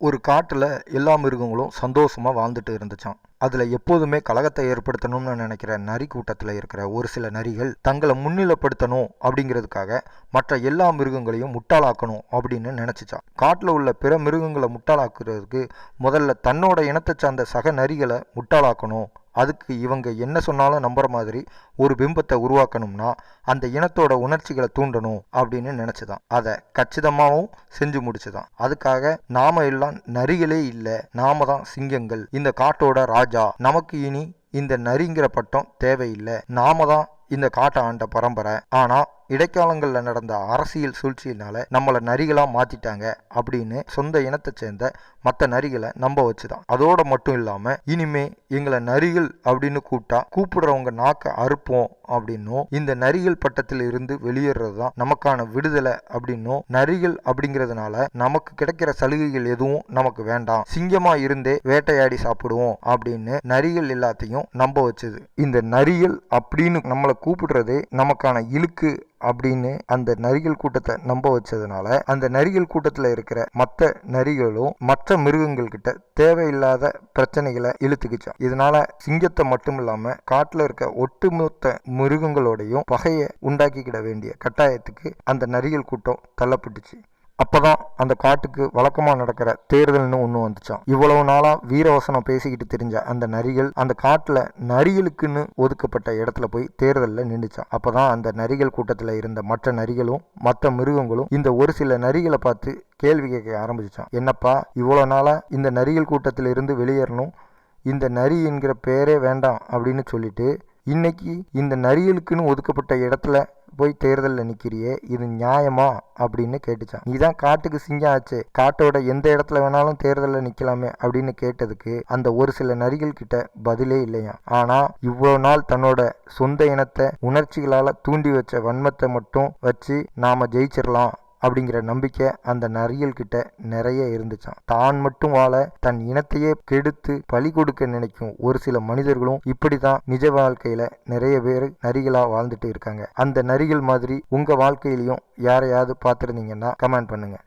ஒரு காட்டுல எல்லா மிருகங்களும் சந்தோஷமா வாழ்ந்துட்டு இருந்துச்சாம். அதுல எப்போதுமே கலகத்தை ஏற்படுத்தணும்னு நினைக்கிற நரி கூட்டத்துல இருக்கிற ஒரு சில நரிகள் தங்களை முன்னிலைப்படுத்தணும் அப்படிங்கிறதுக்காக மற்ற எல்லா மிருகங்களையும் முட்டாளாக்கணும் அப்படின்னு நினைச்சுச்சான். காட்டுல உள்ள பிற மிருகங்களை முட்டாளாக்குறதுக்கு முதல்ல தன்னோட இனத்தை சார்ந்த சக நரிகளை முட்டாளாக்கணும். அதுக்கு இவங்க என்ன சொன்னாலும் நம்புற மாதிரி ஒரு பிம்பத்தை உருவாக்கணும்னா அந்த இனத்தோட உணர்ச்சிகளை தூண்டணும் அப்படின்னு நினைச்சுதான் அதை கச்சிதமாகவும் செஞ்சு முடிச்சுதான். அதுக்காக நாம எல்லாம் நரிகளே இல்லை, நாம தான் சிங்கங்கள், இந்த காட்டோட ராஜா, நமக்கு இனி இந்த நரிங்கிற பட்டம் தேவையில்லை, நாம தான் இந்த காட்டை ஆண்ட பரம்பரை. ஆனா இடைக்காலங்களில் நடந்த அரசியல் சூழ்ச்சியினால நம்மளை நரிகளா மாத்திட்டாங்க அப்படின்னு சொந்த இனத்தை சேர்ந்த மற்ற நரிகளை நம்ப வச்சுதான். அதோட மட்டும் இல்லாம இனிமே எங்களை நரிகள் அப்படின்னு கூப்பிடுறவங்க நாக்க அறுப்போம் அப்படின்னும், இந்த நரிகள் பட்டத்தில் இருந்து வெளியேறது தான் நமக்கான விடுதலை அப்படின்னும், நரிகள் அப்படிங்கிறதுனால நமக்கு கிடைக்கிற சலுகைகள் எதுவும் நமக்கு வேண்டாம், சிங்கமா இருந்தே வேட்டையாடி சாப்பிடுவோம் அப்படின்னு நரிகள் எல்லாத்தையும் நம்ப வச்சது. இந்த நரிகள் அப்படின்னு நம்மளை கூப்பிடுறதே நமக்கான இழுக்கு அப்படின்னு அந்த நரிகள் கூட்டத்தை நம்ப வச்சதுனால அந்த நரிகள் கூட்டத்தில் இருக்கிற மற்ற நரிகளும் மற்ற மிருகங்கள் கிட்ட தேவையில்லாத பிரச்சனைகளை இழுத்துக்குச்சான். இதனால சிங்கத்தை மட்டும் இல்லாம காட்டுல இருக்க ஒட்டுமொத்த மிருகங்களோடையும் பகையை உண்டாக்கிக்கிட வேண்டிய கட்டாயத்துக்கு அந்த நரிகள் கூட்டம் தள்ளப்பட்டுச்சு. அப்பதான் அந்த காட்டுக்கு வழக்கமா நடக்கிற தேர்தல்னு ஒண்ணு வந்துச்சான். இவ்வளவு நாளா வீரவசனம் பேசிக்கிட்டு தெரிஞ்ச அந்த நரிகள் அந்த காட்டுல நரிகளுக்குன்னு ஒதுக்கப்பட்ட இடத்துல போய் தேர்தலில் நின்றுச்சான். அப்பதான் அந்த நரிகள் கூட்டத்துல இருந்த மற்ற நரிகளும் மற்ற மிருகங்களும் இந்த ஒரு சில நரிகளை பார்த்து கேள்வி கேட்க ஆரம்பிச்சான். என்னப்பா, இவ்வளவு நாளா இந்த நரிகள் கூட்டத்தில இருந்து வெளியேறணும், இந்த நரி என்கிற பேரே வேண்டாம் அப்படின்னு சொல்லிட்டு இன்னைக்கு இந்த நரிகளுக்குன்னு ஒதுக்கப்பட்ட இடத்துல போய் தேர்தலில் நிற்கிறியே, இது நியாயமா அப்படின்னு கேட்டுச்சான். நீதான் காட்டுக்கு சிங்கம் ஆச்சு, காட்டோட எந்த இடத்துல வேணாலும் தேர்தலில் நிற்கலாமே அப்படின்னு கேட்டதுக்கு அந்த ஒரு சில நரிகள் கிட்ட பதிலே இல்லையா. ஆனா இவ்வளவு நாள் தன்னோட சொந்த இனத்தை உணர்ச்சிகளால தூண்டி வச்ச வன்மத்தை மட்டும் வச்சு நாம ஜெயிச்சிடலாம் அப்படிங்கிற நம்பிக்கை அந்த நரிகள் கிட்ட நிறைய இருந்துச்சான். தான் மட்டும் வாழ தன் இனத்தையே கெடுத்து பலி கொடுக்க நினைக்கும் ஒரு சில மனிதர்களும் இப்படிதான் நிஜ வாழ்க்கையில நிறைய பேர் நரிகளா வாழ்ந்துட்டு இருக்காங்க. அந்த நரிகள் மாதிரி உங்க வாழ்க்கையிலையும் யாரையாவது பார்த்துருந்தீங்கன்னா கமெண்ட் பண்ணுங்க.